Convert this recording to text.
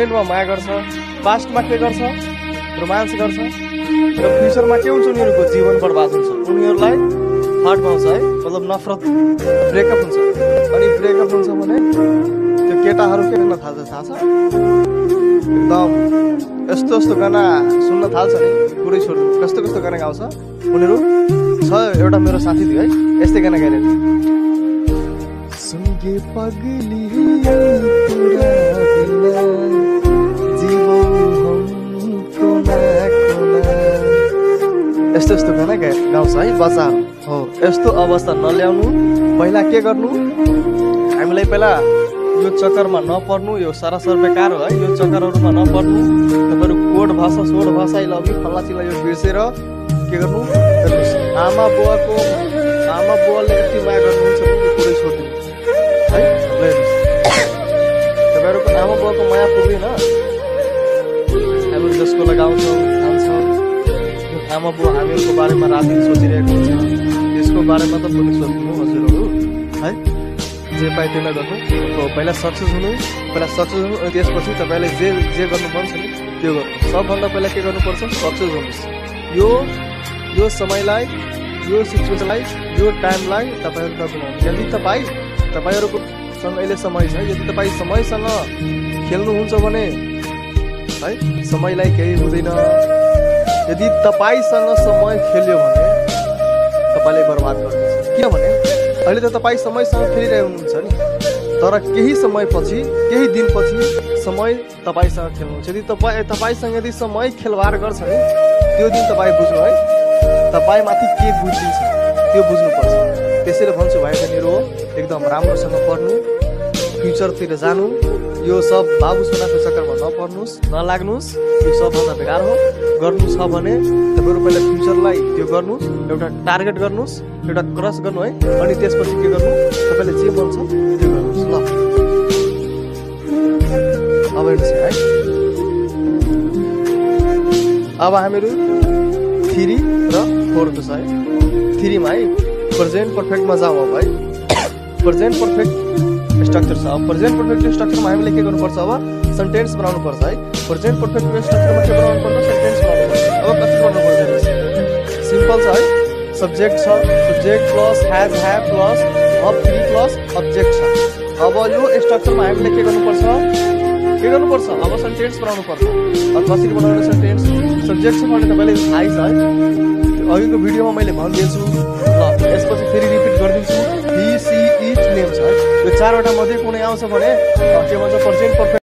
प्रेजेन्टमा माया गर्छ, पास्टमा के गर्छ, रोमान्स गर्छ र फ्युचरमा के हुन्छ उनीहरूको जीवन बर्बाद हुन्छ। उनीहरूलाई हर्ट पाउँछ है, मतलब नफरत, ब्रेकअप हुन्छ। अनि ब्रेकअप हुन्छ भने त्यो केटाहरू के गर्न थाल्छ थाहा छ? एकदम यस्तो यस्तो गाना सुन्न थाल्छ नि, पुरै छोड्नु। कस्तो कस्तो गाना गाउँछ उनीहरू छ। एउटा मेरो साथी थियो है, यस्तै गाना गाइरहेको थियो। सुनगे पगली पुरा दिला जीवन हमको ना कोना, यस्तो यस्तो गाना गाउँछ है बच्चाहरू। हो, यस्तो अवस्था नल्याउनु। पहिला के गर्नु, हामीलाई पहिला यो चक्करमा नपर्नु। यो सरासर बेकार हो है, यो चक्करहरूमा नपर्नु। तपाईँहरू कोड भाषा, सोड भाषा, लभ यु, फल्ला चिल्ला यो बिर्सेर के गर्नु, आमा बुवाले यति माया गर्नुहुन्छ भने पुरै छोड्दिनु है। तपाईँहरूको आमा बुवाको माया पुग्दैन। हामीहरू जसको लगाउँछौँ, खान्छौँ, आमा बुवा हामीहरूको बारेमा राति सोचिरहेको हुन्छ, त्यसको बारेमा त पनि सोच्नु हजुरहरू है। जे पाए त्यसलाई गर्नु। पहिला सक्सेस हुनु, अनि त्यसपछि तपाईँले जे गर्नुपर्छ नि त्यो गर्नु। सबभन्दा पहिला के गर्नुपर्छ? सक्सेस हुनुहोस्। यो समयलाई, यो सिचुएसनलाई, यो टाइमलाई तपाईँहरू नगुमाउनु। यदि तपाईँहरूकोसँग अहिले समय छ, यदि तपाईँ समयसँग खेल्नुहुन्छ भने है समयलाई केही हुँदैन। यदि तपाईसँग समय खेल्यो भने तपाईँले बर्बाद गर्नुहुन्छ। किनभने अहिले त तपाईँ समयसँग खेलिरहेको हुनुहुन्छ नि, तर केही समयपछि, केही दिनपछि समय तपाईँसँग खेल्नुहुन्छ। यदि तपाईँसँग यदि समय खेलवाड गर्छ नि, त्यो दिन तपाईँ बुझ्नु है, तपाईँमाथि के बुझिन्छ त्यो बुझ्नुपर्छ। त्यसैले भन्छु भाइ बहिनीहरू, एकदम राम्रोसँग पढ्नु, फ्युचरतिर जानु। यो सब बाबु सोनाको चक्करमा नपर्नुहोस्, नलाग्नुहोस्। यो सबभन्दा बेकार हो। गर्नु छ भने तपाईँहरू पहिला फ्युचरलाई त्यो गर्नु, एउटा टार्गेट गर्नुहोस्, एउटा क्रस गर्नु है। अनि त्यसपछि के गर्नु, तपाईँले जे मन छ त्यो गर्नुहोस् ल। अब हेर्नुहोस् है, अब हामीहरू 3 र 4 को छ है। 3 मा है प्रेजेन्ट पर्फेक्टमा जाउँ। अब है प्रेजेन्ट पर्फेक्ट स्ट्रक्चर छ। अब प्रेजेन्ट पर्फेक्ट स्ट्रक्चरमा हामीले के गर्नुपर्छ? अब सेन्टेन्स बनाउनु पर्छ है। प्रेजेन्ट पर्फेक्ट स्ट्रक्चरमा के बनाउनु पर्छ? सेन्टेन्स बनाउनु पर्छ। अब कसरी बनाउनु पर्छ? सिम्पल छ है। सब्जेक्ट छ, subject plus has have plus अब 3 प्लस अब्जेक्ट छ। अब यो स्ट्रक्चरमा हामीले के गर्नुपर्छ? अब सेन्टेन्स बनाउनु पर्छ। अब कसरी बनाउने सेन्टेन्स? सब्जेक्ट छ भने तपाईँले थाहै छ है, अघिको भिडियोमा मैले भनिदिन्छु ल। यसपछि फेरि रिपिट गरिदिन्छु। ही, सी, इट, नेम छ है। यो 4वटा मध्ये कुनै आउँछ भने के भन्छ? Present perfect